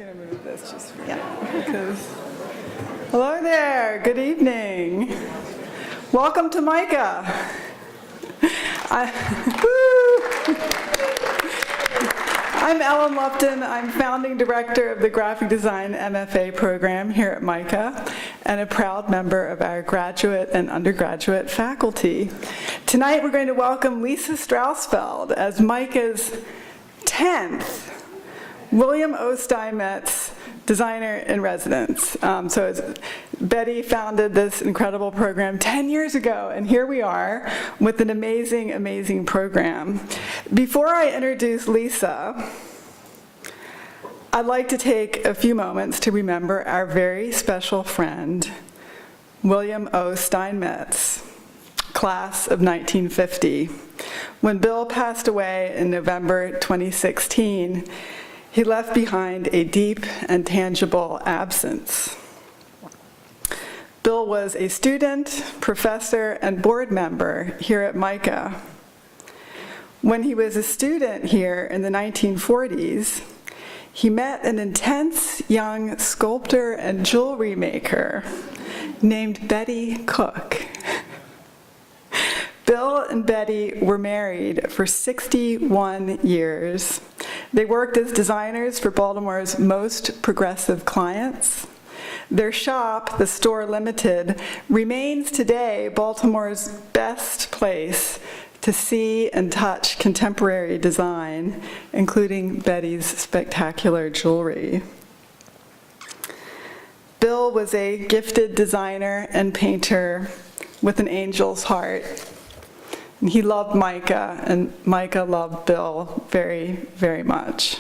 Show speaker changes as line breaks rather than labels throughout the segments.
going to move this just for because. Hello there. Good evening. Welcome to MICA. I'm Ellen Lupton. I'm founding director of the Graphic Design MFA program here at MICA and a proud member of our graduate and undergraduate faculty. Tonight we're going to welcome Lisa Strausfeld as MICA's 10th William Steinmetz Designer-in-Residence. Betty founded this incredible program 10 years ago, and here we are with an amazing, amazing program. Before I introduce Lisa, I'd like to take a few moments to remember our very special friend, William Steinmetz, class of 1950. When Bill passed away in November 2016, he left behind a deep and tangible absence. Bill was a student, professor, and board member here at MICA. When he was a student here in the 1940s, he met an intense young sculptor and jewelry maker named Betty Cooke. Bill and Betty were married for 61 years. They worked as designers for Baltimore's most progressive clients. Their shop, the Store Limited, remains today Baltimore's best place to see and touch contemporary design, including Betty's spectacular jewelry. Bill was a gifted designer and painter with an angel's heart. And he loved MICA, and MICA loved Bill very, very much.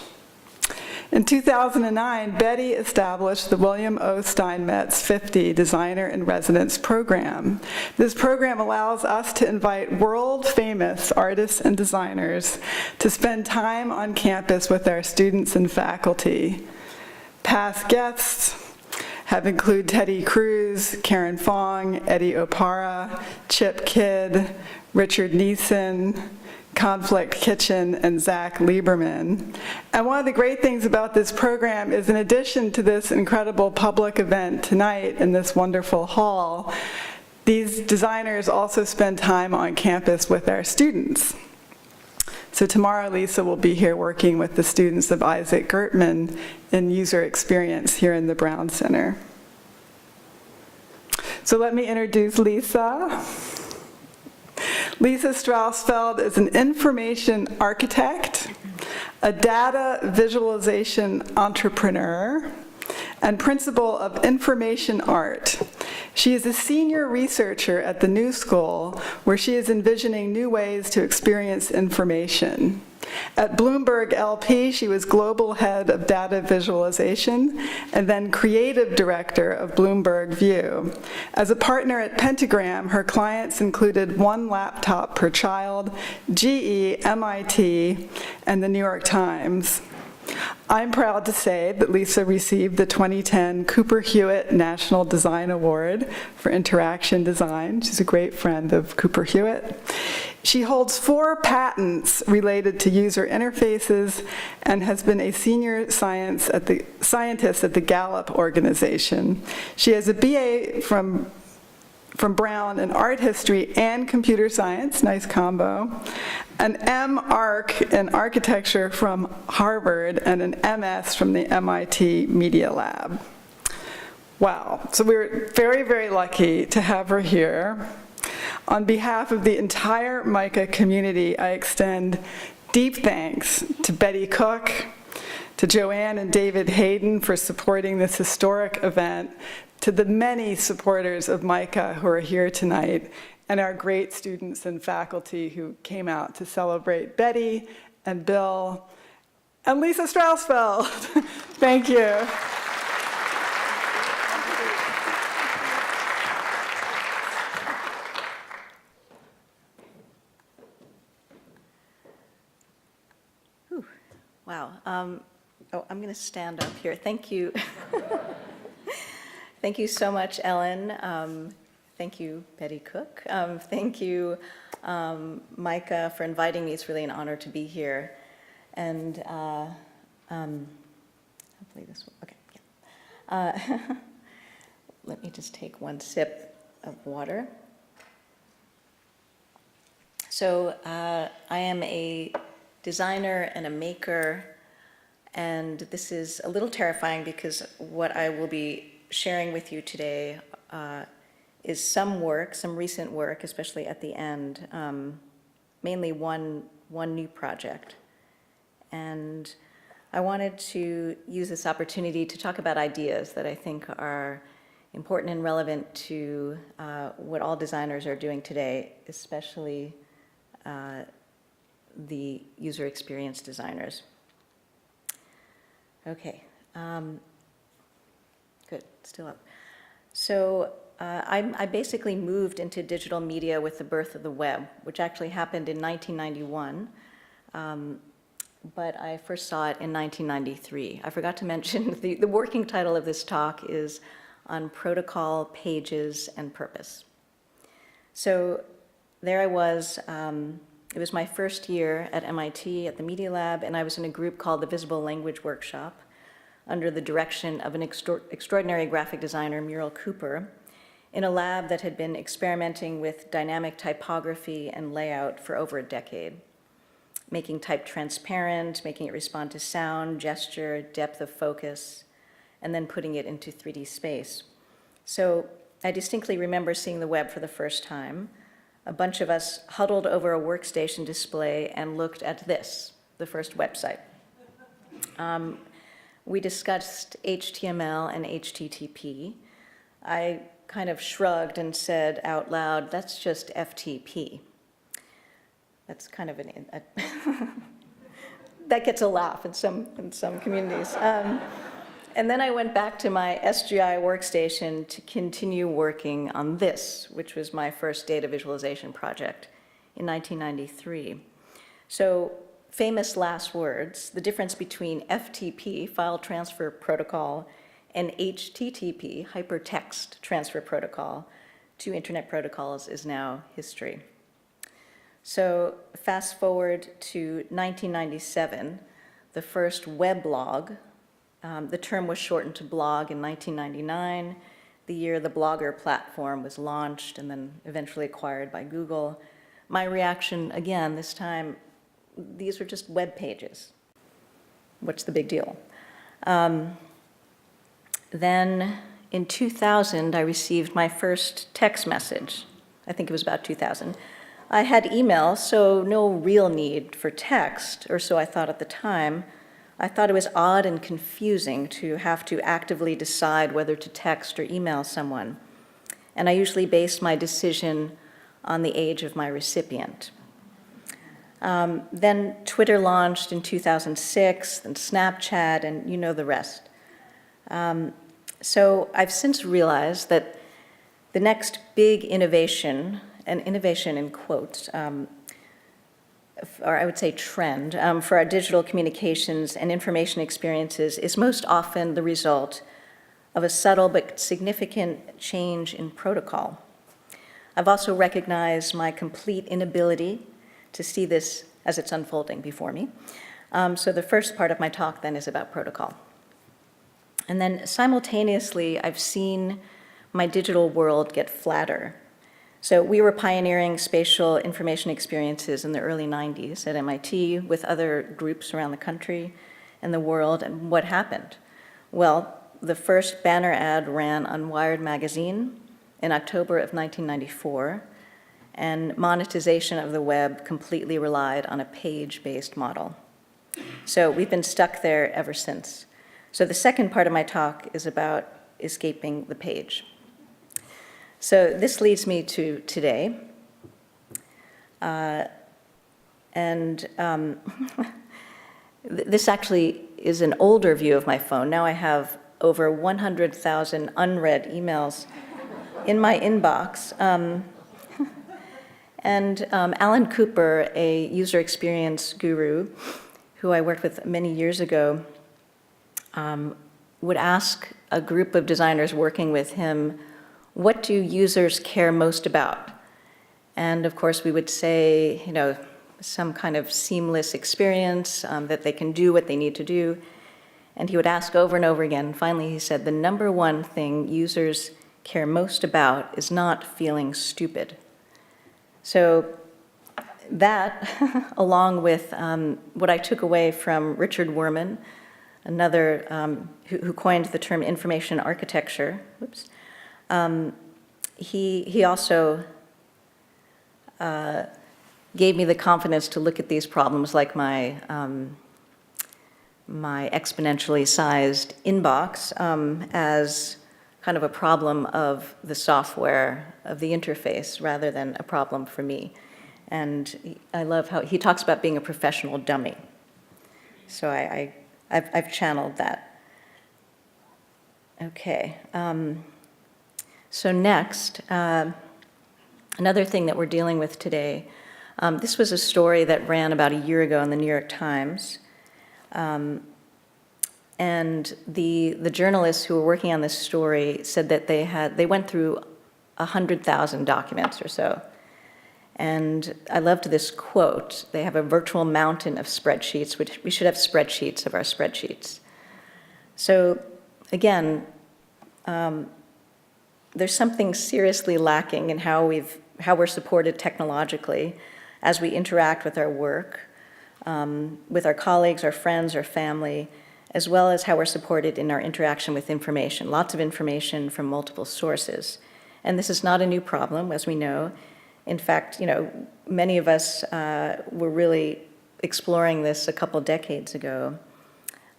In 2009, Betty established the William Steinmetz 50 Designer-in-Residence program. This program allows us to invite world-famous artists and designers to spend time on campus with our students and faculty. Past guests have included Teddy Cruz, Karen Fong, Eddie Opara, Chip Kidd, Richard Neeson, Conflict Kitchen, and Zach Lieberman. And one of the great things about this program is, in addition to this incredible public event tonight in this wonderful hall, these designers also spend time on campus with our students. So tomorrow, Lisa will be here working with the students of Isaac Gertman in user experience here in the Brown Center. So let me introduce Lisa. Lisa Strausfeld is an information architect, a data visualization entrepreneur, and principal of information art. She is a senior researcher at the New School, where she is envisioning new ways to experience information. At Bloomberg LP, she was global head of data visualization and then creative director of Bloomberg View. As a partner at Pentagram, her clients included one laptop per child, GE, MIT, and the New York Times. I'm proud to say that Lisa received the 2010 Cooper Hewitt National Design Award for Interaction Design. She's a great friend of Cooper Hewitt. She holds 4 patents related to user interfaces and has been a senior scientist at the Gallup organization. She has a BA from Brown in art history and computer science, nice combo, an M.Arch in architecture from Harvard, and an MS from the MIT Media Lab. Wow, so we're very, very lucky to have her here. On behalf of the entire MICA community, I extend deep thanks to Betty Cooke, to Joanne and David Hayden for supporting this historic event, to the many supporters of MICA who are here tonight, and our great students and faculty who came out to celebrate Betty and Bill and Lisa Strausfeld. Thank you.
Wow. I'm going to stand up here. Thank you. Thank you so much, Ellen. Thank you, Betty Cooke. Thank you, MICA, for inviting me. It's really an honor to be here. And hopefully this will, okay, yeah. Let me just take one sip of water. So I am a designer and a maker, and this is a little terrifying because what I will be sharing with you today is some work, some recent work, especially at the end, mainly one new project. And I wanted to use this opportunity to talk about ideas that I think are important and relevant to what all designers are doing today, especially the user experience designers. Okay, good, still up. So I basically moved into digital media with the birth of the web, which actually happened in 1991. But I first saw it in 1993. I forgot to mention the working title of this talk is On Protocol, Pages, and Purpose. So there I was. It was my first year at MIT at the Media Lab, and I was in a group called the Visible Language Workshop under the direction of an extraordinary graphic designer, Muriel Cooper, in a lab that had been experimenting with dynamic typography and layout for over a decade, making type transparent, making it respond to sound, gesture, depth of focus, and then putting it into 3D space. So I distinctly remember seeing the web for the first time. A bunch of us huddled over a workstation display and looked at this, the first website. We discussed HTML and HTTP. I kind of shrugged and said out loud, that's just FTP. That's kind of that gets a laugh in some communities. And then I went back to my SGI workstation to continue working on this, which was my first data visualization project in 1993. So famous last words, the difference between FTP, File Transfer Protocol, and HTTP, Hypertext Transfer Protocol, two internet protocols, is now history. So fast forward to 1997, the first weblog. The term was shortened to blog in 1999, the year the Blogger platform was launched and then eventually acquired by Google. My reaction, again, this time, these are just web pages. What's the big deal? Then in 2000, I received my first text message. I think it was about 2000. I had email, so no real need for text, or so I thought at the time. I thought it was odd and confusing to have to actively decide whether to text or email someone. And I usually based my decision on the age of my recipient. Then Twitter launched in 2006, then Snapchat, and you know the rest. So I've since realized that the next big innovation, and innovation in quotes, or I would say trend, for our digital communications and information experiences is most often the result of a subtle but significant change in protocol. I've also recognized my complete inability to see this as it's unfolding before me. So the first part of my talk then is about protocol. And then simultaneously, I've seen my digital world get flatter. So we were pioneering spatial information experiences in the early 90s at MIT with other groups around the country and the world. And what happened? Well, the first banner ad ran on Wired magazine in October of 1994, and monetization of the web completely relied on a page-based model. So we've been stuck there ever since. So the second part of my talk is about escaping the page. So this leads me to today. This actually is an older view of my phone. Now I have over 100,000 unread emails in my inbox. And Alan Cooper, a user experience guru who I worked with many years ago, would ask a group of designers working with him, what do users care most about? And of course, we would say, you know, some kind of seamless experience, that they can do what they need to do. And he would ask over and over again. Finally, he said, the number one thing users care most about is not feeling stupid. So that, along with what I took away from Richard Werman, another who coined the term information architecture, he also gave me the confidence to look at these problems like my exponentially sized inbox as kind of a problem of the software, of the interface, rather than a problem for me. And I love how he talks about being a professional dummy. So I've channeled that. Okay. So next, another thing that we're dealing with today, this was a story that ran about a year ago in the New York Times. And the journalists who were working on this story said that they went through 100,000 documents or so. And I loved this quote. They have a virtual mountain of spreadsheets, which we should have spreadsheets of our spreadsheets. So again, there's something seriously lacking in how we're supported technologically as we interact with our work, with our colleagues, our friends, our family, as well as how we're supported in our interaction with information, lots of information from multiple sources. And this is not a new problem, as we know. In fact, many of us were really exploring this a couple decades ago.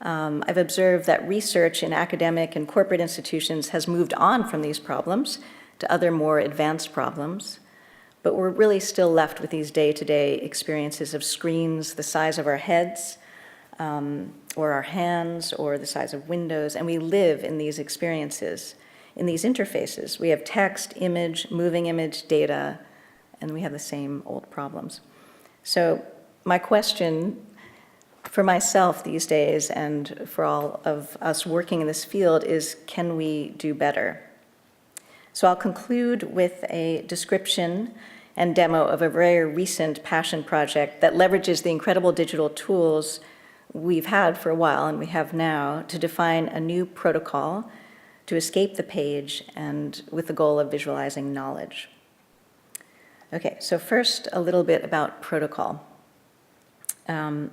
I've observed that research in academic and corporate institutions has moved on from these problems to other more advanced problems, but we're really still left with these day-to-day experiences of screens the size of our heads, or our hands, or the size of windows, and we live in these experiences, in these interfaces. We have text, image, moving image, data, and we have the same old problems. So my question for myself these days, and for all of us working in this field, is can we do better? So I'll conclude with a description and demo of a very recent passion project that leverages the incredible digital tools we've had for a while and we have now to define a new protocol to escape the page and with the goal of visualizing knowledge. Okay, so first a little bit about protocol. Okay,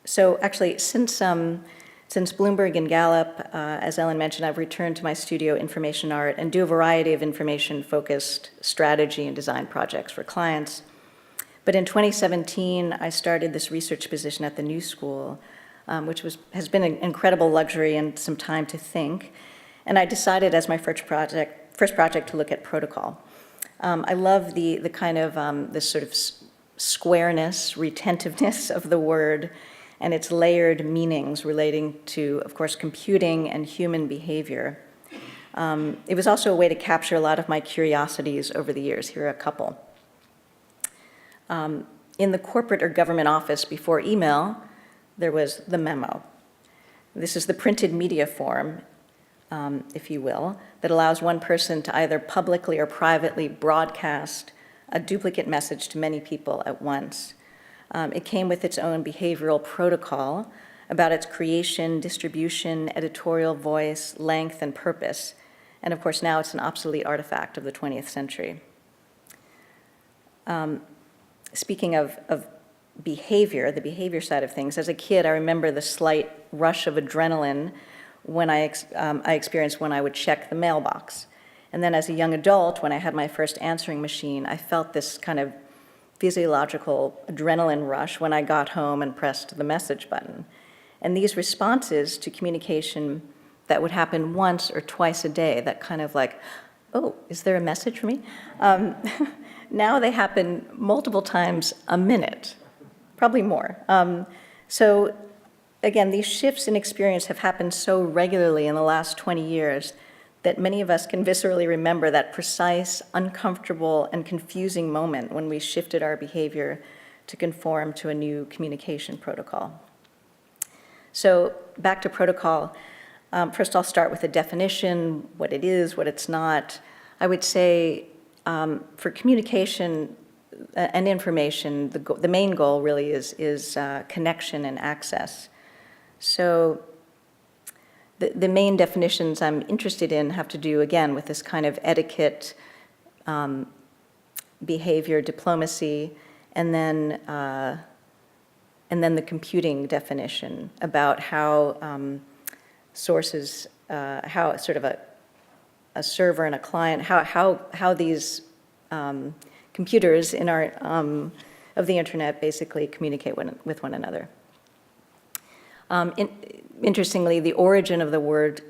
so actually since Bloomberg and Gallup, as Ellen mentioned, I've returned to my studio Information Art and do a variety of information-focused strategy and design projects for clients. But in 2017, I started this research position at the New School, which has been an incredible luxury and some time to think. And I decided as my first project to look at protocol. I love the kind of this sort of squareness, retentiveness of the word, and its layered meanings relating to, of course, computing and human behavior. It was also a way to capture a lot of my curiosities over the years. Here are a couple. In the corporate or government office before email, there was the memo. This is the printed media form, if you will, that allows one person to either publicly or privately broadcast a duplicate message to many people at once. It came with its own behavioral protocol about its creation, distribution, editorial voice, length, and purpose. And of course, now it's an obsolete artifact of the 20th century. Speaking of behavior, the behavior side of things, as a kid, I remember the slight rush of adrenaline when I experienced when I would check the mailbox. And then as a young adult, when I had my first answering machine, I felt this kind of physiological adrenaline rush when I got home and pressed the message button. And these responses to communication that would happen once or twice a day, that kind of like, oh, is there a message for me? Now they happen multiple times a minute, probably more. So again, these shifts in experience have happened so regularly in the last 20 years that many of us can viscerally remember that precise, uncomfortable, and confusing moment when we shifted our behavior to conform to a new communication protocol. So back to protocol. First, I'll start with a definition, what it is, what it's not. I would say for communication, and information, the main goal really is connection and access. So the main definitions I'm interested in have to do, again, with this kind of etiquette, behavior, diplomacy, and then the computing definition about how sources, how sort of a server and a client, how these computers in our of the internet basically communicate with one another. Interestingly, the origin of the word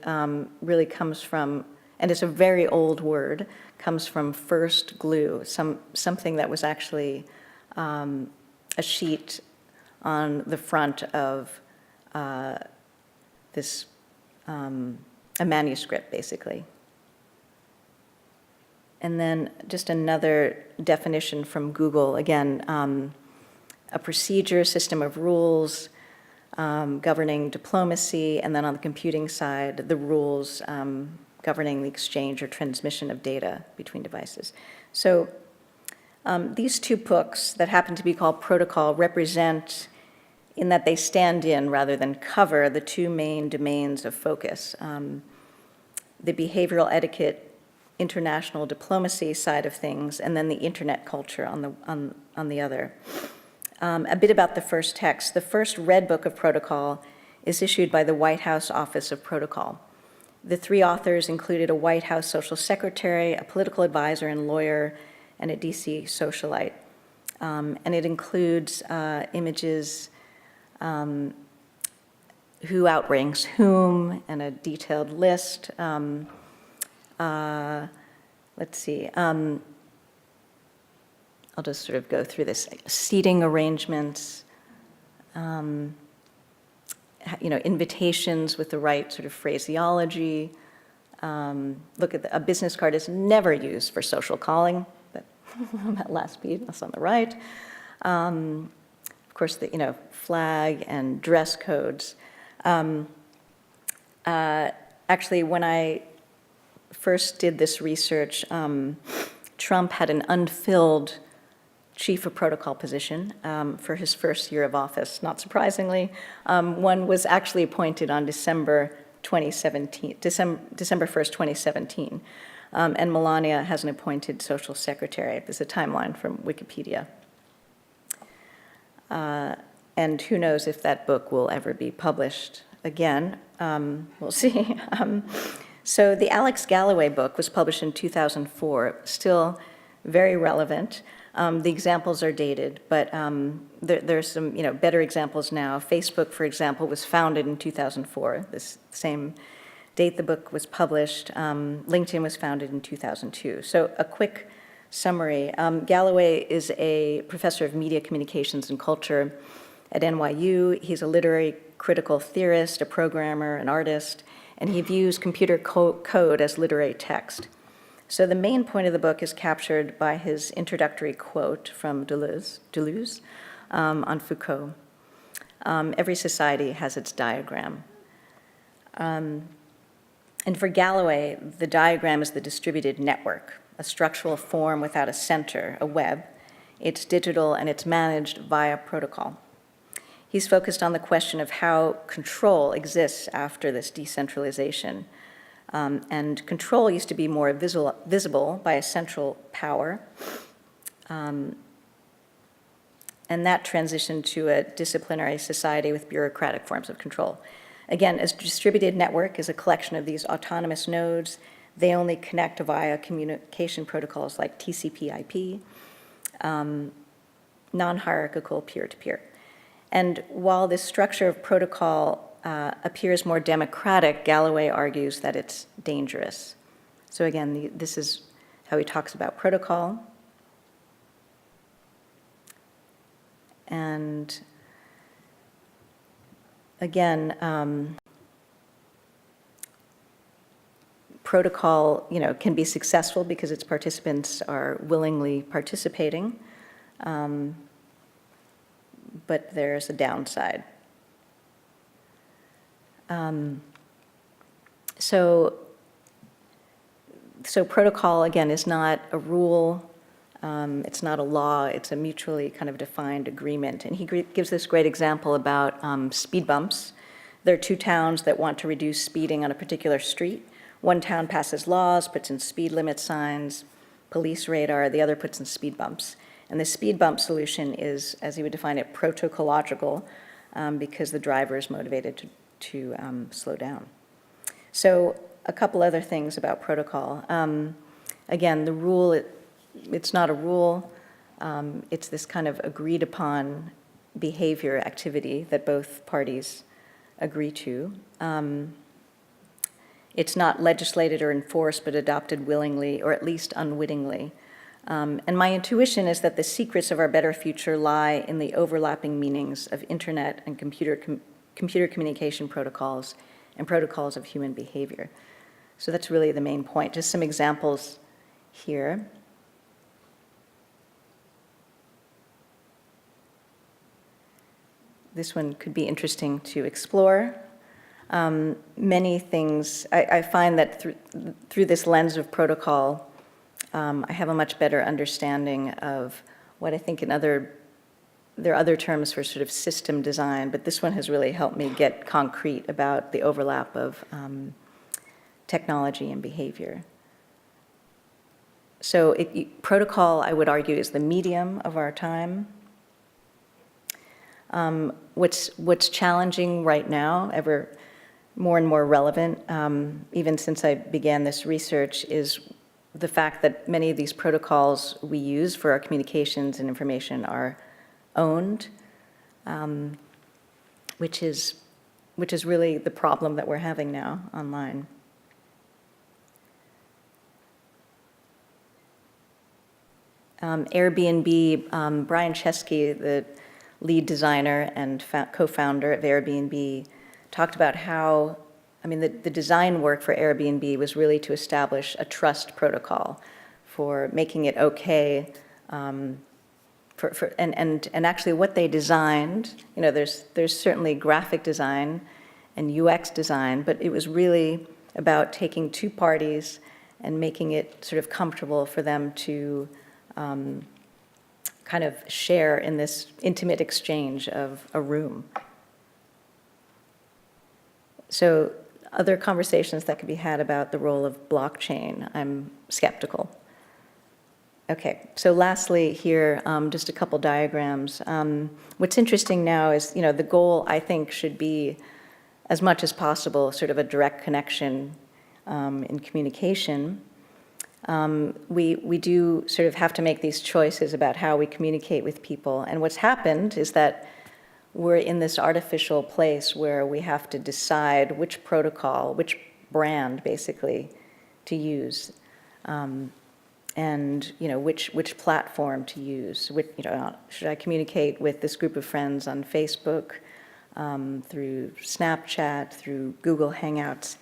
really comes from, and it's a very old word, comes from first glue, something that was actually a sheet on the front of this, a manuscript, basically. And then just another definition from Google, again, a procedure, system of rules, governing diplomacy, and then on the computing side, the rules governing the exchange or transmission of data between devices. So these two books that happen to be called Protocol represent, in that they stand in rather than cover, the two main domains of focus. The behavioral etiquette, international diplomacy side of things, and then the internet culture on the other. A bit about the first text. The first Red Book of Protocol is issued by the White House Office of Protocol. The three authors included a White House social secretary, a political advisor and lawyer, and a DC socialite. And it includes images, who outranks whom, and a detailed list. Let's see. I'll just sort of go through this. Seating arrangements, invitations with the right sort of phraseology. Look at a business card is never used for social calling, but that last piece, that's on the right. Of course, the flag and dress codes. Actually, when I first did this research, Trump had an unfilled chief of protocol position for his first year of office. Not surprisingly, one was actually appointed on December 1st, 2017. And Melania has an appointed social secretary. There's a timeline from Wikipedia. And who knows if that book will ever be published again. We'll see. So the Alex Galloway book was published in 2004, still very relevant. The examples are dated, but there's some better examples now. Facebook, for example, was founded in 2004, this same date the book was published. LinkedIn was founded in 2002. So a quick summary. Galloway is a professor of media communications and culture at NYU. He's a literary critical theorist, a programmer, an artist, and he views computer code as literary text. So the main point of the book is captured by his introductory quote from Deleuze on Foucault. Every society has its diagram. And for Galloway, the diagram is the distributed network, a structural form without a center, a web. It's digital and it's managed via protocol. He's focused on the question of how control exists after this decentralization. And control used to be more visible by a central power. And that transitioned to a disciplinary society with bureaucratic forms of control. Again, a distributed network is a collection of these autonomous nodes. They only connect via communication protocols like TCP/IP, non-hierarchical peer-to-peer. And while this structure of protocol appears more democratic, Galloway argues that it's dangerous. So again, this is how he talks about protocol. And again, protocol, can be successful because its participants are willingly participating. But there's a downside. So protocol, again, is not a rule. It's not a law, it's a mutually kind of defined agreement. And he gives this great example about speed bumps. There are two towns that want to reduce speeding on a particular street. One town passes laws, puts in speed limit signs, police radar, the other puts in speed bumps. And the speed bump solution is, as he would define it, protocological, because the driver is motivated to slow down. So a couple other things about protocol. Again, the rule, it's not a rule. It's this kind of agreed upon behavior activity that both parties agree to. It's not legislated or enforced, but adopted willingly, or at least unwittingly. And my intuition is that the secrets of our better future lie in the overlapping meanings of internet and computer communication protocols and protocols of human behavior. So that's really the main point. Just some examples here. This one could be interesting to explore. Many things, I find that through this lens of protocol, I have a much better understanding of what I think there are other terms for sort of system design, but this one has really helped me get concrete about the overlap of technology and behavior. So protocol, I would argue, is the medium of our time. What's challenging right now, ever more and more relevant, even since I began this research, is the fact that many of these protocols we use for our communications and information are owned, which is really the problem that we're having now online. Airbnb, Brian Chesky, the lead designer and co-founder of Airbnb, talked about how, the design work for Airbnb was really to establish a trust protocol for making it okay, and actually what they designed, there's certainly graphic design and UX design, but it was really about taking two parties and making it sort of comfortable for them to kind of share in this intimate exchange of a room. So other conversations that could be had about the role of blockchain, I'm skeptical. Okay, so lastly here, just a couple diagrams. What's interesting now is, the goal, I think, should be, as much as possible, sort of a direct connection in communication. We do sort of have to make these choices about how we communicate with people. And what's happened is that we're in this artificial place where we have to decide which protocol, which brand, basically, to use. And which platform to use. Should I communicate with this group of friends on Facebook, through Snapchat, through Google Hangouts?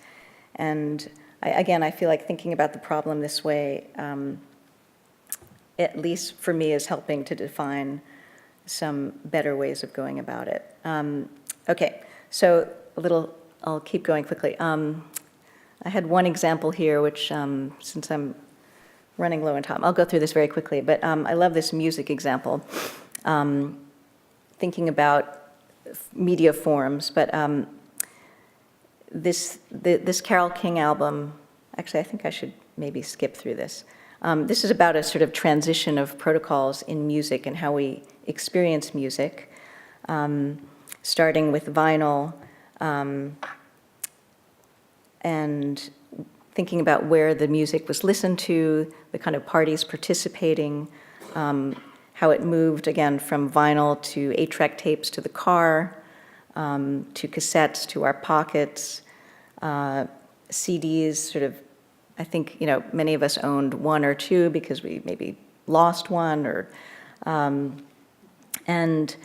And I feel like thinking about the problem this way, at least for me, is helping to define some better ways of going about it. Okay, so I'll keep going quickly. I had one example here, which since I'm running low on time, I'll go through this very quickly, but I love this music example, thinking about media forms, but this Carole King album, actually I think I should maybe skip through this. This is about a sort of transition of protocols in music and how we experience music, starting with vinyl, and thinking about where the music was listened to, the kind of parties participating, how it moved, again, from vinyl to 8-track tapes to the car, to cassettes to our pockets, CDs, sort of, I think, many of us owned one or two because we maybe lost one, or, and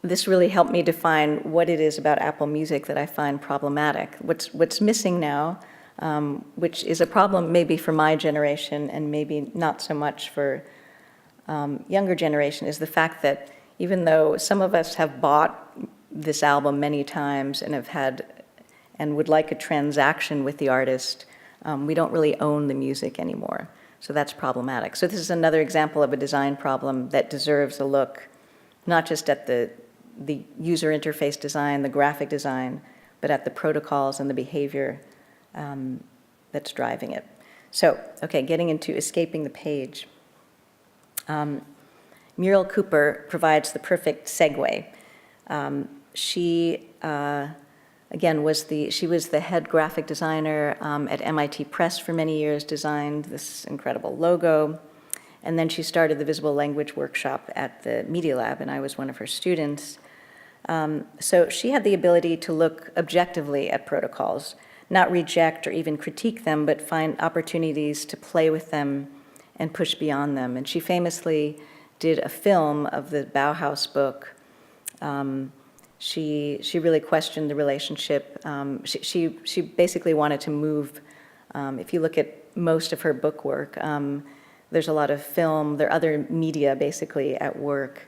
this really helped me define what it is about Apple Music that I find problematic. What's missing now, which is a problem maybe for my generation and maybe not so much for younger generation, is the fact that even though some of us have bought this album many times and have had and would like a transaction with the artist, we don't really own the music anymore. So that's problematic. So this is another example of a design problem that deserves a look, not just at the user interface design, the graphic design, but at the protocols and the behavior that's driving it. So, okay, getting into escaping the page. Muriel Cooper provides the perfect segue. She, again, she was the head graphic designer at MIT Press for many years, designed this incredible logo, and then she started the Visible Language Workshop at the Media Lab, and I was one of her students. So she had the ability to look objectively at protocols, not reject or even critique them, but find opportunities to play with them and push beyond them. And she famously did a film of the Bauhaus book. She really questioned the relationship. She basically wanted to move. If you look at most of her book work, there's a lot of film. There are other media basically at work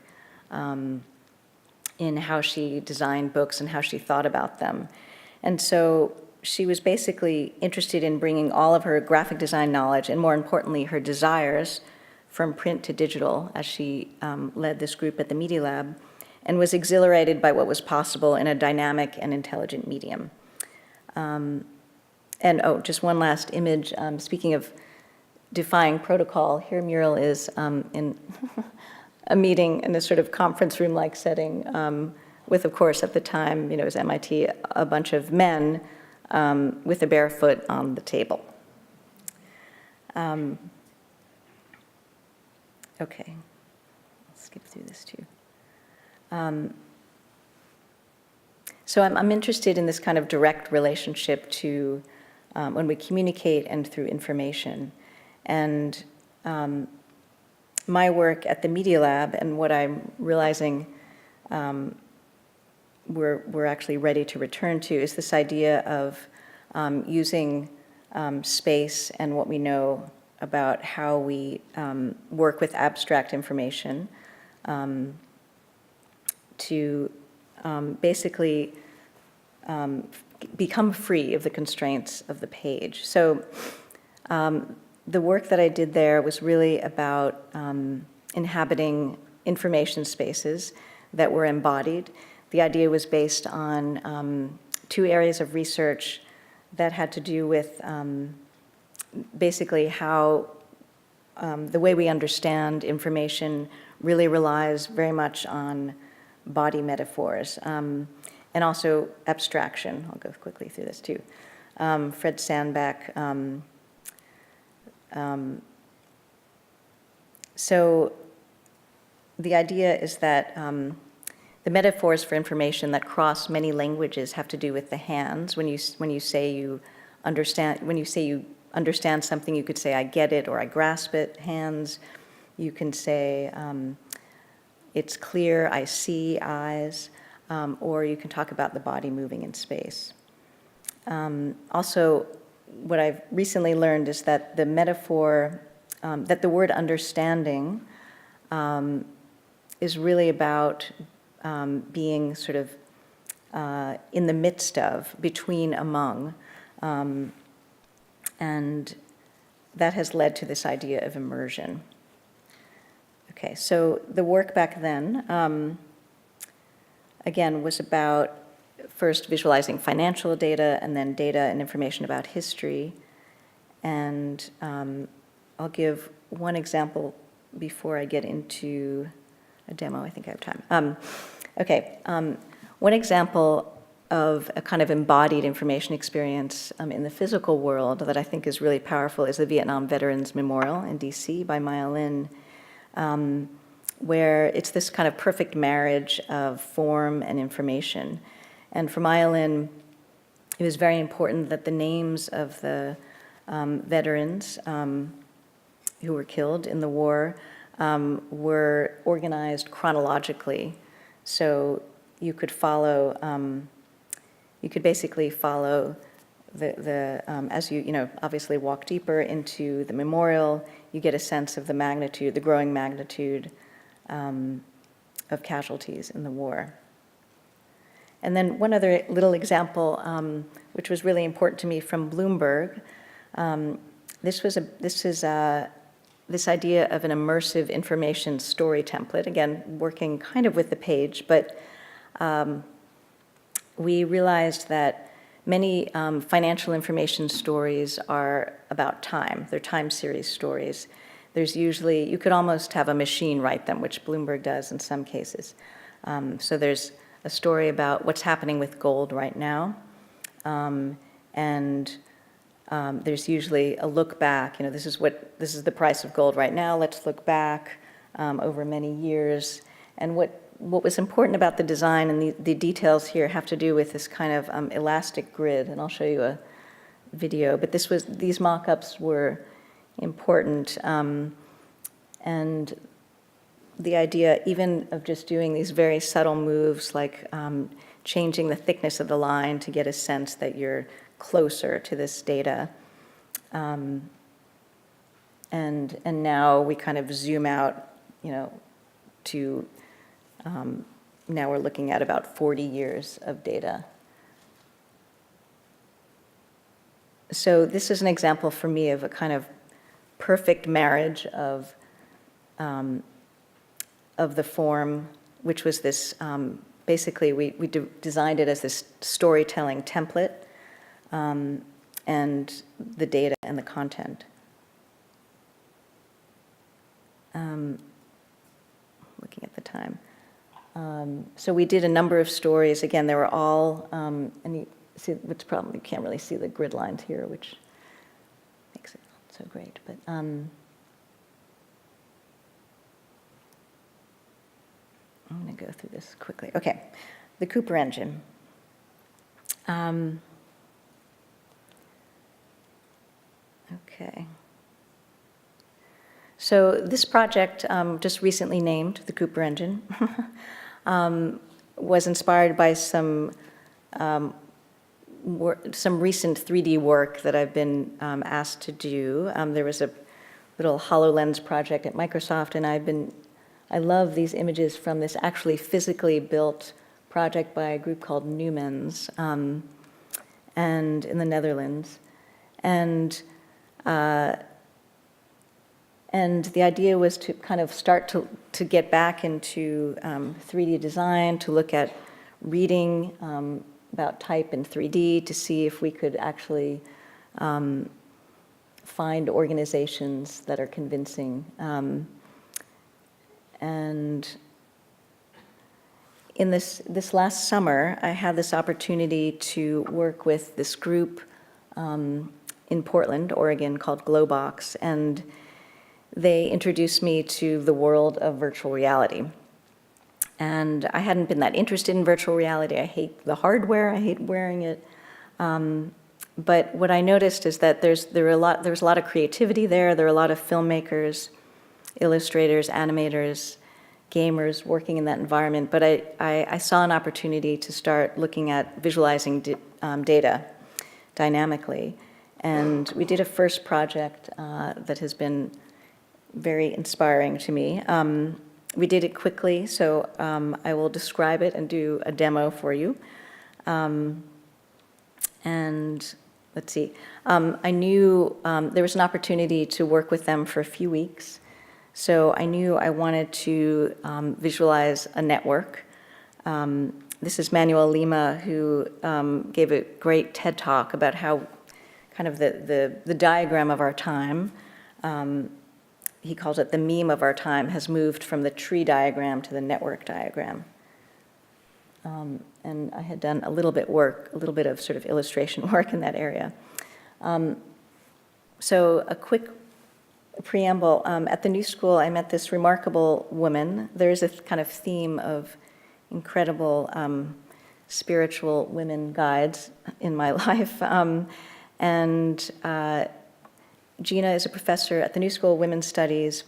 in how she designed books and how she thought about them. And so she was basically interested in bringing all of her graphic design knowledge and, more importantly, her desires from print to digital as she led this group at the Media Lab, and was exhilarated by what was possible in a dynamic and intelligent medium. And just one last image. Speaking of defying protocol, here Muriel is in a meeting in a sort of conference room-like setting with, of course, at the time, it was MIT, a bunch of men with a bare foot on the table. Okay, I'll skip through this too. So I'm interested in this kind of direct relationship to when we communicate and through information. And my work at the Media Lab and what I'm realizing we're actually ready to return to is this idea of using space and what we know about how we work with abstract information to basically become free of the constraints of the page. So the work that I did there was really about inhabiting information spaces that were embodied. The idea was based on two areas of research that had to do with basically how the way we understand information really relies very much on body metaphors and also abstraction. I'll go quickly through this too. Fred Sandback. So the idea is that the metaphors for information that cross many languages have to do with the hands. When you say you understand something, you could say I get it or I grasp it. Hands. You can say it's clear, I see, eyes, or you can talk about the body moving in space. Also, what I've recently learned is that the metaphor, that the word understanding is really about being sort of in the midst of, between, among, and that has led to this idea of immersion. Okay, so the work back then, again, was about first visualizing financial data and then data and information about history. And I'll give one example before I get into a demo. I think I have time. One example of a kind of embodied information experience in the physical world that I think is really powerful is the Vietnam Veterans Memorial in DC by Maya Lin, where it's this kind of perfect marriage of form and information. And for Maya Lin, it was very important that the names of the veterans who were killed in the war were organized chronologically. So you could follow, you could basically follow the as you obviously walk deeper into the memorial, you get a sense of the magnitude, the growing magnitude of casualties in the war. And then one other little example, which was really important to me from Bloomberg. This is this idea of an immersive information story template, again, working kind of with the page, but we realized that many financial information stories are about time. They're time series stories. There's usually, you could almost have a machine write them, which Bloomberg does in some cases. So there's a story about what's happening with gold right now. There's usually a look back, this is the price of gold right now, let's look back over many years. And what was important about the design, and the details here have to do with this kind of elastic grid, and I'll show you a video, but these mock-ups were important. And the idea even of just doing these very subtle moves, like changing the thickness of the line to get a sense that you're closer to this data. And now we kind of zoom out, to, now we're looking at about 40 years of data. So this is an example for me of a kind of perfect marriage of the form, which was this, basically we designed it as this storytelling template, and the data and the content. Looking at the time. So we did a number of stories. Again, they were all, and you see what's problem, you can't really see the grid lines here, which makes it not so great, but I'm going to go through this quickly. Okay, the Cooper engine. Okay. So this project, just recently named the Cooper engine, was inspired by some recent 3D work that I've been asked to do. There was a little HoloLens project at Microsoft, and I love these images from this actually physically built project by a group called Newmans, and in the Netherlands. And the idea was to kind of start to get back into 3D design, to look at reading about type in 3D, to see if we could actually find organizations that are convincing. And in this last summer, I had this opportunity to work with this group in Portland, Oregon, called Glowbox, and they introduced me to the world of virtual reality. And I hadn't been that interested in virtual reality. I hate the hardware, I hate wearing it. But what I noticed is that there was a lot of creativity there. There were a lot of filmmakers, illustrators, animators, gamers working in that environment. But I saw an opportunity to start looking at visualizing data dynamically. And we did a first project that has been very inspiring to me. We did it quickly, so I will describe it and do a demo for you. And let's see. I knew there was an opportunity to work with them for a few weeks, so I knew I wanted to visualize a network. This is Manuel Lima, who gave a great TED Talk about how kind of the diagram of our time, he calls it the meme of our time, has moved from the tree diagram to the network diagram. And I had done a little bit of sort of illustration work in that area. So a quick preamble. At the New School, I met this remarkable woman. There's a kind of theme of incredible spiritual women guides in my life. And Gina is a professor at the New School of Women's Studies,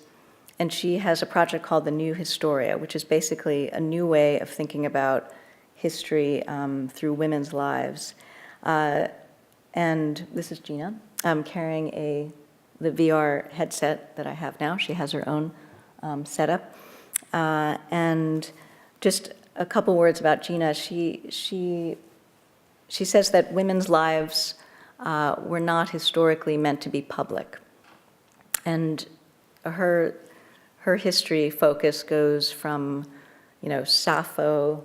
and she has a project called the New Historia, which is basically a new way of thinking about history through women's lives. And this is Gina carrying the VR headset that I have now. She has her own setup. And just a couple words about Gina. She says that women's lives were not historically meant to be public. And her history focus goes from, Sappho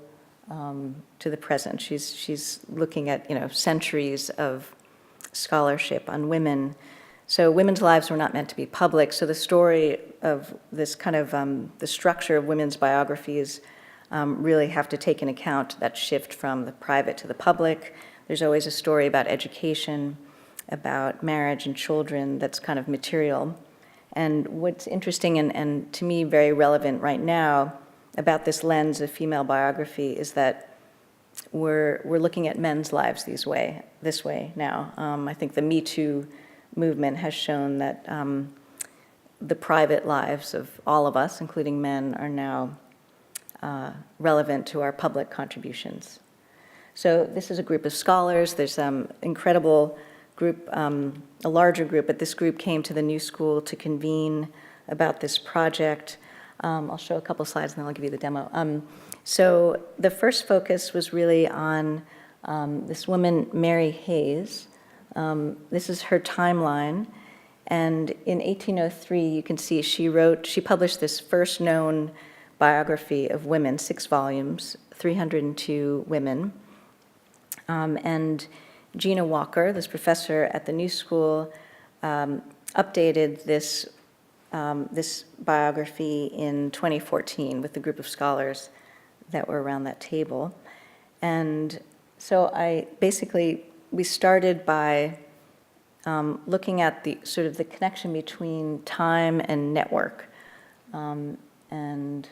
to the present. She's looking at, centuries of scholarship on women. So women's lives were not meant to be public. So the story of this kind of, the structure of women's biographies really have to take into account that shift from the private to the public. There's always a story about education, about marriage and children that's kind of material. And what's interesting and to me very relevant right now about this lens of female biography is that we're looking at men's lives this way now. I think the Me Too movement has shown that the private lives of all of us, including men, are now relevant to our public contributions. So this is a group of scholars. There's incredible group, a larger group, but this group came to the New School to convene about this project. I'll show a couple slides and then I'll give you the demo. So the first focus was really on this woman, Mary Hayes. This is her timeline. And in 1803, you can see she published this first known biography of women, 6 volumes, 302 women. And Gina Walker, this professor at the New School, updated this biography in 2014 with a group of scholars that were around that table. And so we started by looking at the sort of the connection between time and network. And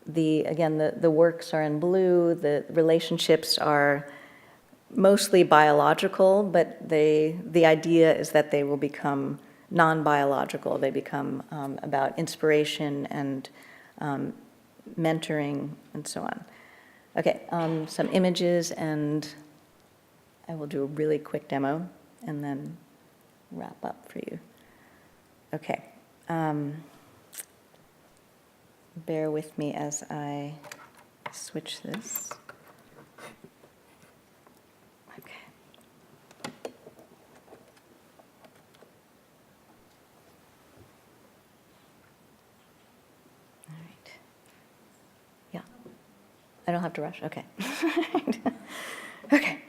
the works are in blue, the relationships are mostly biological, but the idea is that they will become non-biological. They become about inspiration and mentoring and so on. Okay, some images, and I will do a really quick demo and then wrap up for you. Okay. Bear with me as I switch this. I don't have to rush, okay. Okay.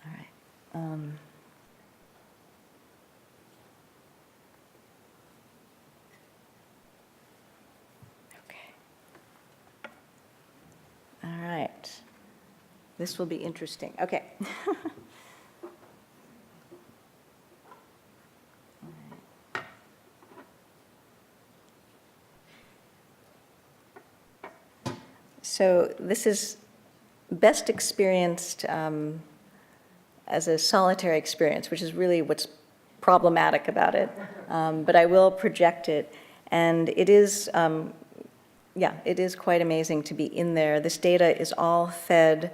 All right. Okay. All right. This will be interesting. Okay. So this is best experienced as a solitary experience, which is really what's problematic about it. But I will project it, and it is, it is quite amazing to be in there. This data is all fed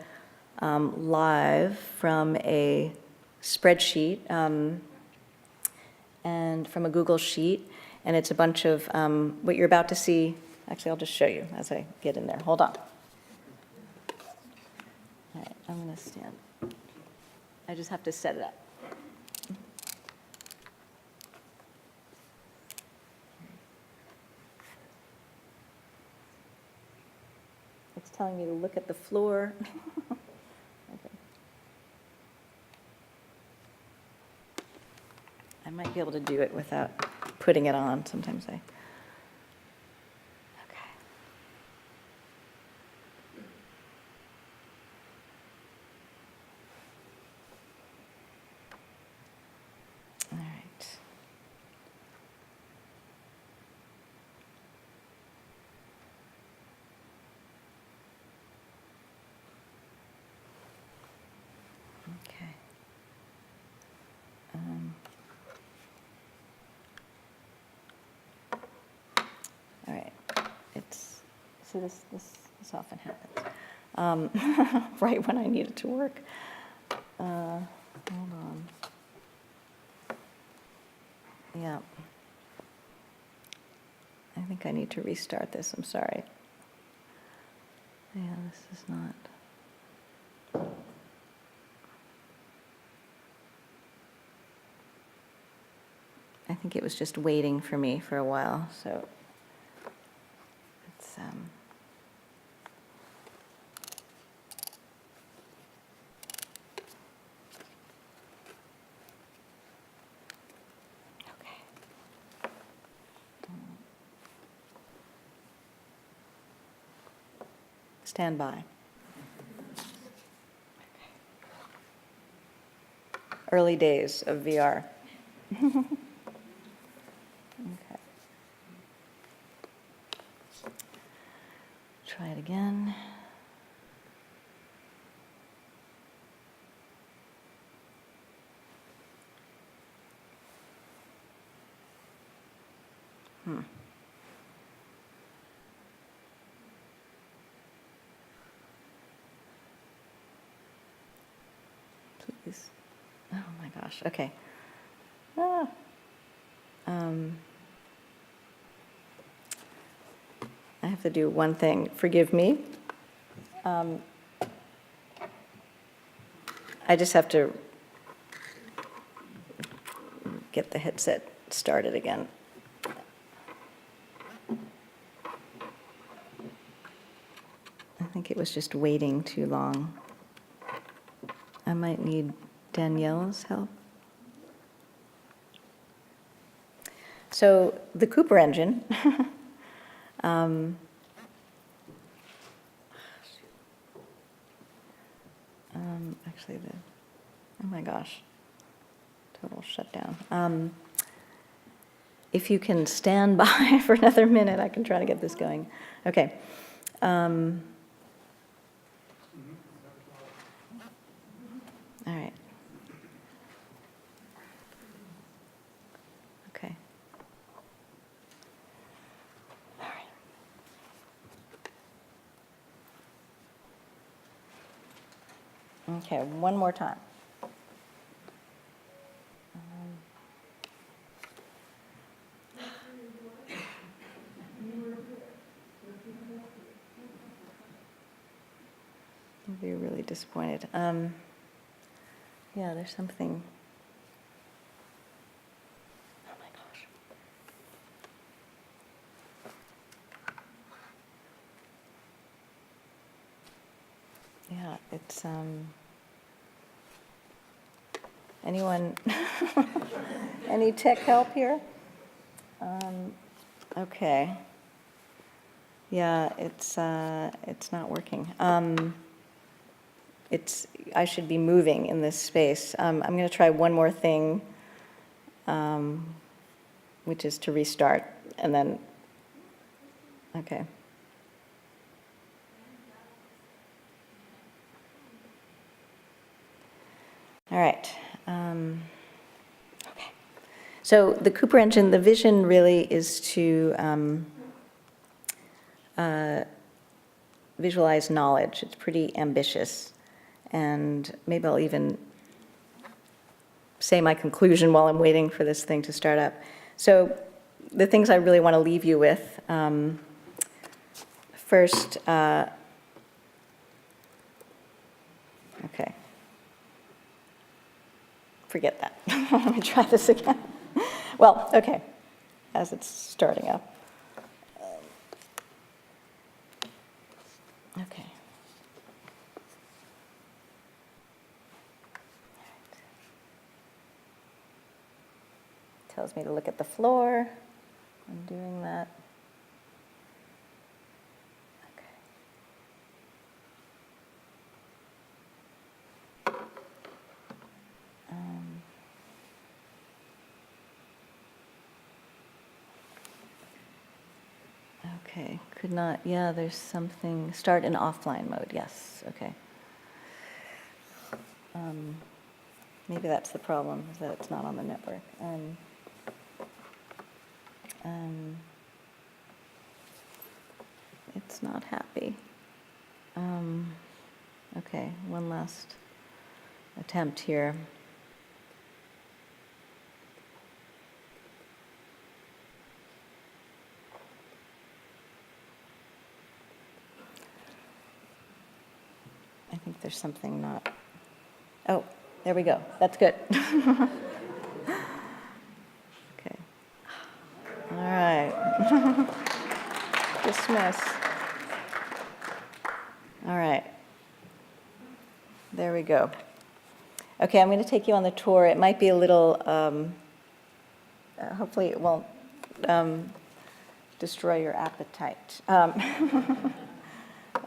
live from a spreadsheet and from a Google Sheet, and it's a bunch of what you're about to see. Actually, I'll just show you as I get in there. Hold on. All right, I'm going to stand. I just have to set it up. It's telling me to look at the floor. Okay. I might be able to do it without putting it on. Sometimes I... All right, so this often happens, right when I need it to work. Hold on. Yeah. I think I need to restart this, I'm sorry. Yeah, this is not. think it was just waiting for me for a while, so it's, okay. Stand by. Early days of VR. Okay. Try it again. Please. Oh my gosh, okay. Ah. I have to do one thing. Forgive me. I just have to get the headset started again. I think it was just waiting too long. I might need Danielle's help. So the Cooper engine actually oh my gosh, total shutdown. If you can stand by for another minute, I can try to get this going. Okay. All right. Okay. All right. Okay, one more time. I'll be really disappointed. Yeah, there's something. Oh my gosh. Yeah, it's anyone any tech help here? Okay. Yeah, it's not working. I should be moving in this space. I'm going to try one more thing, which is to restart, and then, okay. All right. Okay. So the Cooper engine, the vision really is to visualize knowledge. It's pretty ambitious. And maybe I'll even say my conclusion while I'm waiting for this thing to start up. So the things I really want to leave you with, first, okay. Forget that. Let me try this again. Well, okay, as it's starting up. Okay. Tells me to look at the floor. I'm doing that. Okay. Okay, could not, yeah, there's something, start in offline mode, yes, okay. Maybe that's the problem, is that it's not on the network. It's not happy. Okay, one last attempt here. I think there's something not, oh, there we go, that's good. Okay. dismiss. All right. There we go. Okay, I'm going to take you on the tour. It might be a little, hopefully it won't destroy your appetite.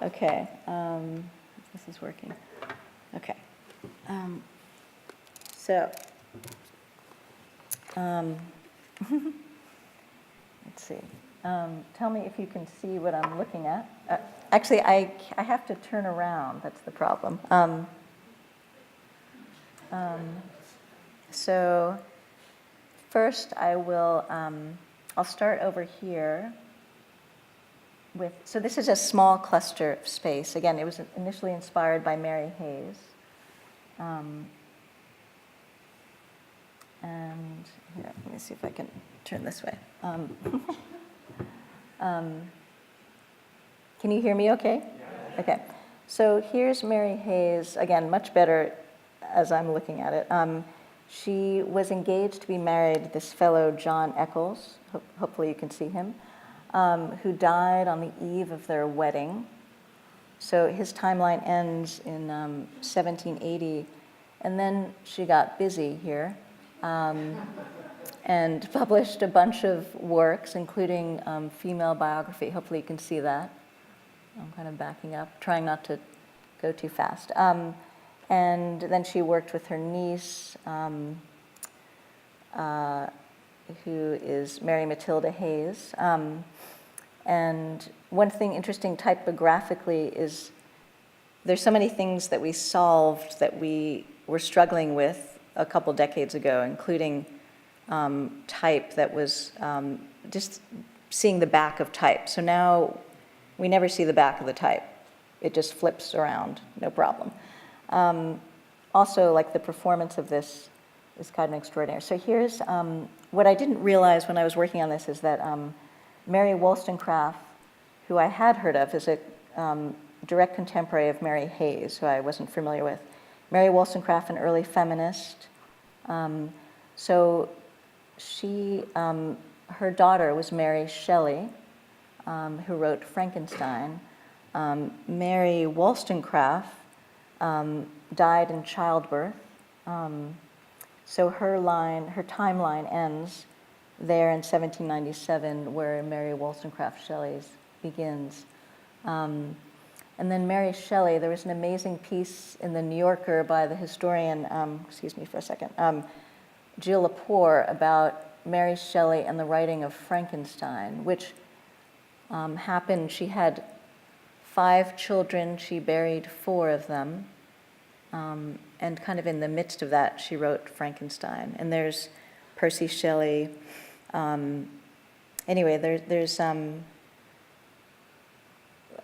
Okay, this is working. Okay. So, let's see. Tell me if you can see what I'm looking at. Actually, I have to turn around. That's the problem. So first I will, I'll start over here with, so this is a small cluster of space. Again, it was initially inspired by Mary Hayes. And here, let me see if I can turn this way. Can you hear me okay? Yeah. Okay. So here's Mary Hayes, again, much better as I'm looking at it. She was engaged to be married to this fellow, John Eccles, hopefully you can see him, who died on the eve of their wedding. So his timeline ends in 1780, and then she got busy here and published a bunch of works, including female biography. Hopefully you can see that. I'm kind of backing up, trying not to go too fast. And then she worked with her niece, who is Mary Matilda Hayes. And one thing interesting typographically is there's so many things that we solved that we were struggling with a couple decades ago, including type that was just seeing the back of type. So now we never see the back of the type. It just flips around, no problem. Also, like the performance of this is kind of extraordinary. So here's what I didn't realize when I was working on this is that Mary Wollstonecraft, who I had heard of, is a direct contemporary of Mary Hayes, who I wasn't familiar with. Mary Wollstonecraft, an early feminist. So she, her daughter was Mary Shelley, who wrote Frankenstein. Mary Wollstonecraft died in childbirth. So her timeline ends there in 1797, where Mary Wollstonecraft Shelley's begins. And then Mary Shelley, there was an amazing piece in the New Yorker by the historian, excuse me for a second, Jill Lepore, about Mary Shelley and the writing of Frankenstein, which happened. She had 5 children, she buried 4 of them, and kind of in the midst of that, she wrote Frankenstein. And there's Percy Shelley. Anyway, there's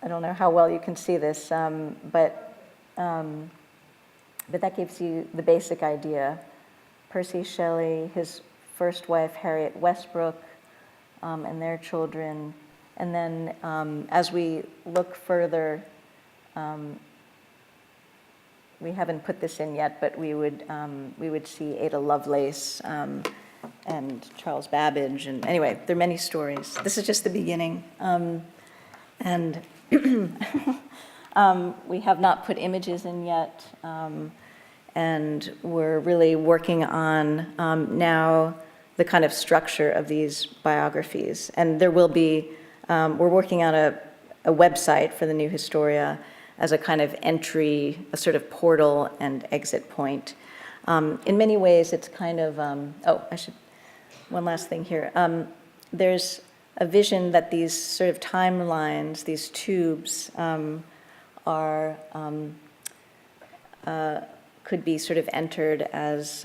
I don't know how well you can see this, but that gives you the basic idea. Percy Shelley, his first wife, Harriet Westbrook, and their children. And then as we look further, we haven't put this in yet, but we would see Ada Lovelace and Charles Babbage. And anyway, there are many stories. This is just the beginning. And we have not put images in yet. And we're really working on now the kind of structure of these biographies. And there will be, we're working on a website for the new Historia as a kind of entry, a sort of portal and exit point. In many ways, it's kind of, one last thing here. There's a vision that these sort of timelines, these tubes, could be sort of entered as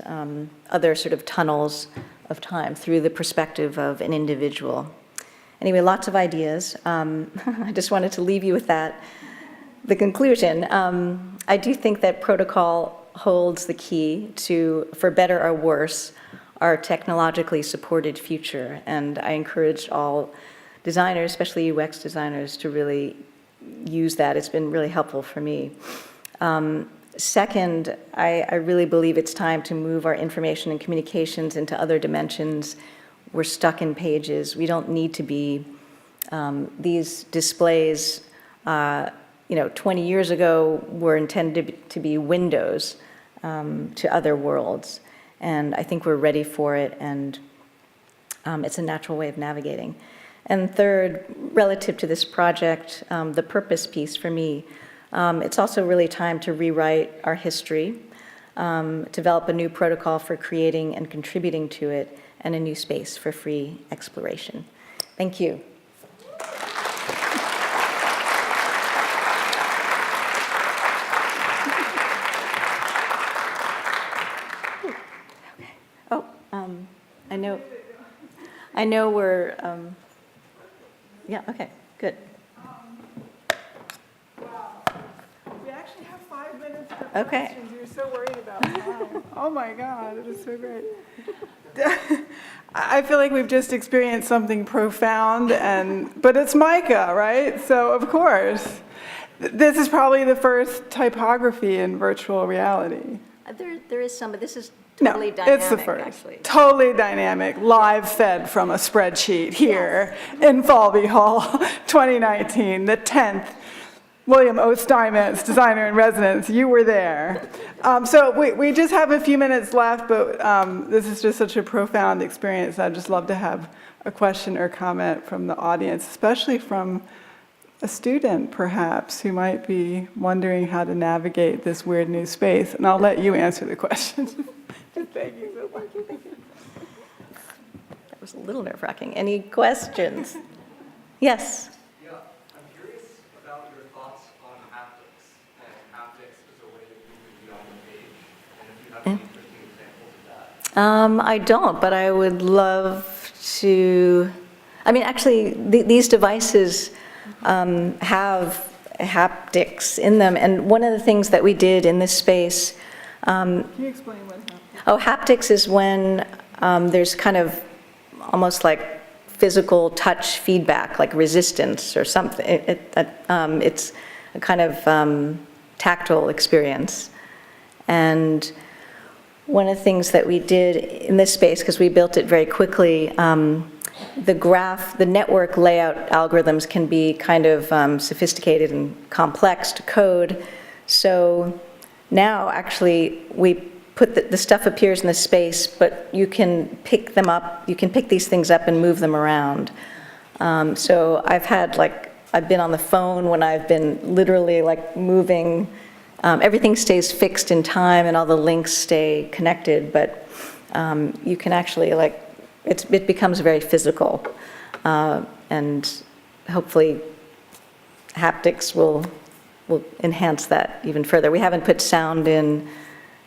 other sort of tunnels of time through the perspective of an individual. Anyway, lots of ideas. I just wanted to leave you with that. The conclusion, I do think that protocol holds the key to, for better or worse, our technologically supported future. And I encourage all designers, especially UX designers, to really use that. It's been really helpful for me. Second, I really believe it's time to move our information and communications into other dimensions. We're stuck in pages. We don't need to be These displays, 20 years ago were intended to be windows to other worlds. And I think we're ready for it, and it's a natural way of navigating. And third, relative to this project, the purpose piece for me, it's also really time to rewrite our history, develop a new protocol for creating and contributing to it, and a new space for free exploration. Thank you. Oh, I know we're, yeah, okay, good.
Wow. We actually have 5 minutes for
Okay.
questions. You're so worried about time. Oh my God, it is so great. I feel like we've just experienced something profound, but it's MICA, right? So of course, this is probably the first typography in virtual reality.
There is some, but this is totally
No,
dynamic,
it's the first.
actually.
Totally dynamic, live fed from a spreadsheet here in Falvey Hall, 2019, the 10th. William Steinmetz, Designer-in-Residence, you were there. So we just have a few minutes left, but this is just such a profound experience. I'd just love to have a question or comment from the audience, especially from a student, perhaps, who might be wondering how to navigate this weird new space. And I'll let you answer the question. Thank you so much.
That was a little nerve-wracking. Any questions? Yes?
Yeah, I'm curious about your thoughts on haptics. And haptics is a way that you can be on the page. And if you have any interesting examples of that.
I don't, but I would love to. I mean, actually, these devices have haptics in them. And one of the things that we did in this space.
Can you explain what happened?
Oh, haptics is when there's kind of almost like physical touch feedback, like resistance or something. It's a kind of tactile experience. And one of the things that we did in this space, because we built it very quickly, the network layout algorithms can be kind of sophisticated and complex to code. So now, actually, we put the stuff appears in the space, but you can pick them up. You can pick these things up and move them around. So I've been on the phone when I've been literally moving. Everything stays fixed in time, and all the links stay connected. But you can actually it becomes very physical, and hopefully, haptics will enhance that even further. We haven't put sound in,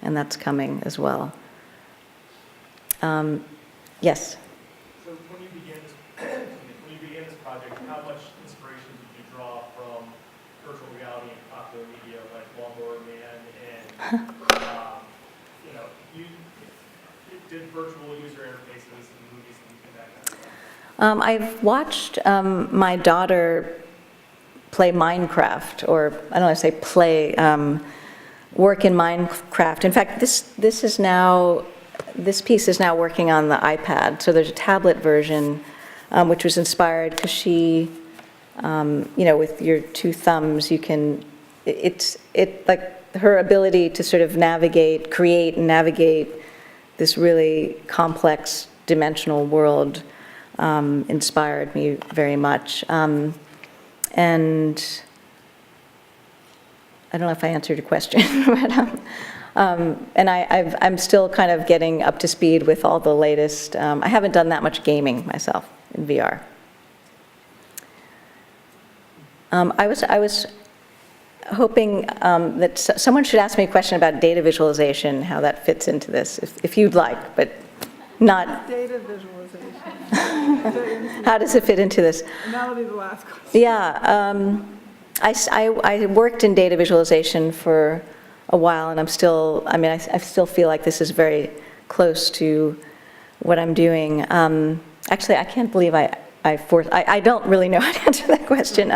and that's coming as well. Yes?
So when you began this project, how much inspiration did you draw from virtual reality and popular media like Lawnmower Man and, did virtual user interfaces and movies and that kind of stuff?
I've watched my daughter play Minecraft, or I don't want to say play, work in Minecraft. In fact, this piece is now working on the iPad. So there's a tablet version, which was inspired because she, with your two thumbs, you can. It's like her ability to sort of create and navigate this really complex dimensional world inspired me very much. And I don't know if I answered your question, but, and I'm still kind of getting up to speed with all the latest. I haven't done that much gaming myself in VR. I was hoping that someone should ask me a question about data visualization, how that fits into this, if you'd like, but not.
Data visualization.
How does it fit into this?
And that'll be the last question.
Yeah, I worked in data visualization for a while, and I still feel like this is very close to what I'm doing. Actually, I can't believe I don't really know how to answer that question,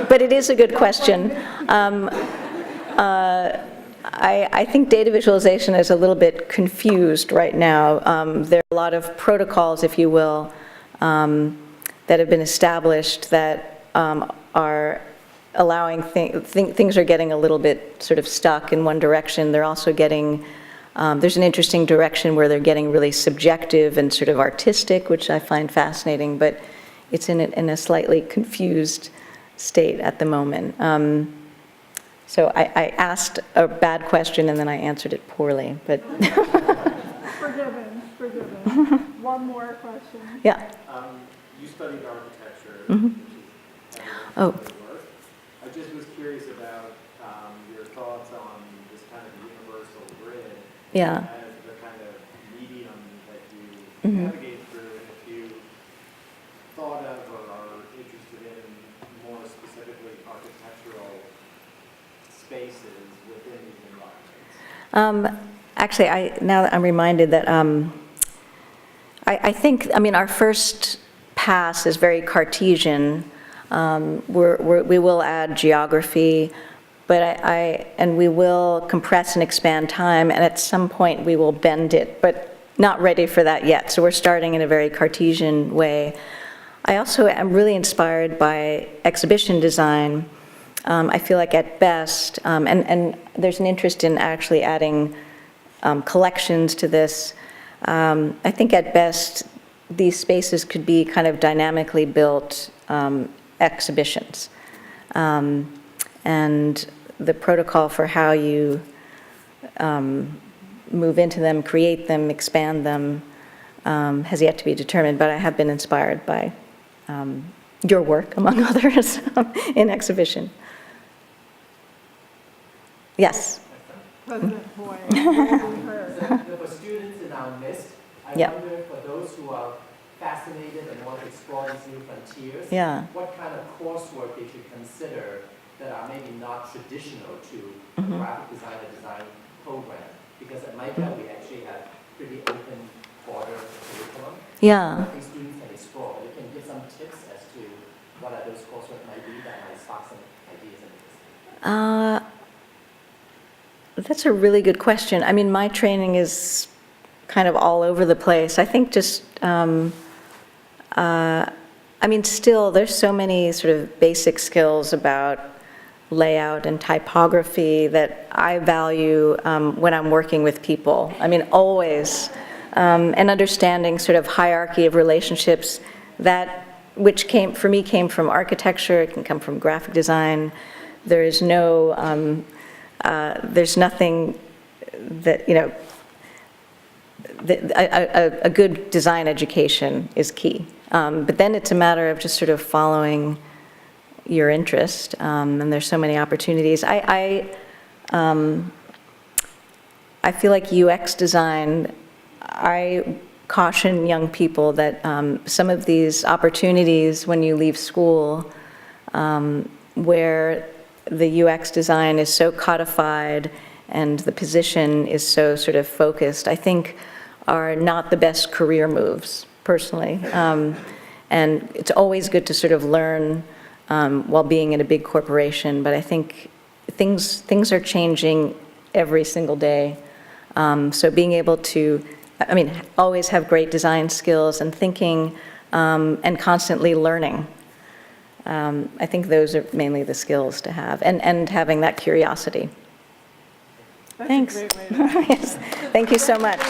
but it is a good question. I think data visualization is a little bit confused right now. There are a lot of protocols, if you will, that have been established that are allowing things are getting a little bit sort of stuck in one direction. They're also getting, there's an interesting direction where they're getting really subjective and sort of artistic, which I find fascinating, but it's in a slightly confused state at the moment. So I asked a bad question and then I answered it poorly, but.
Forgiven. One more question.
Yeah.
You studied architecture,
Mm-hmm.
which is
Oh.
good work. I just was curious about your thoughts on this kind of universal grid
Yeah.
as the kind of medium that you
Mhm.
navigate through, and if you thought of or are interested in more specifically architectural spaces within these environments.
Actually, now that I'm reminded that I think, I mean, our first pass is very Cartesian. We will add geography, but and we will compress and expand time, and at some point we will bend it, but not ready for that yet. So we're starting in a very Cartesian way. I also am really inspired by exhibition design. I feel like at best, and there's an interest in actually adding collections to this. I think at best, these spaces could be kind of dynamically built exhibitions. And the protocol for how you move into them, create them, expand them, has yet to be determined, but I have been inspired by your work, among others, in exhibition. Yes?
President Boyd, you heard.
For students in our midst, I
Yeah.
wonder for those who are fascinated and want to explore these new frontiers,
Yeah.
what kind of coursework they should consider that are maybe not traditional to
Mhm.
a graphic design program? Because at MICA, we actually have pretty open border curriculum.
Yeah.
I think students can explore. They can give some tips as to what are those coursework might be that might spark some ideas and interest.
That's a really good question. I mean, my training is kind of all over the place. I think just, I mean, still, there's so many sort of basic skills about layout and typography that I value when I'm working with people. I mean, always. And understanding sort of hierarchy of relationships that, which for me came from architecture, it can come from graphic design. There is no, there's nothing that, you know, a good design education is key. But then it's a matter of just sort of following your interest, and there's so many opportunities. I feel like UX design, I caution young people that some of these opportunities when you leave school, where the UX design is so codified and the position is so sort of focused, I think are not the best career moves, personally. And it's always good to sort of learn while being in a big corporation, but I think things are changing every single day. So being able to, I mean, always have great design skills and thinking and constantly learning. I think those are mainly the skills to have, and having that curiosity.
That's
Thanks.
a great way to
Yes. Thank you so much.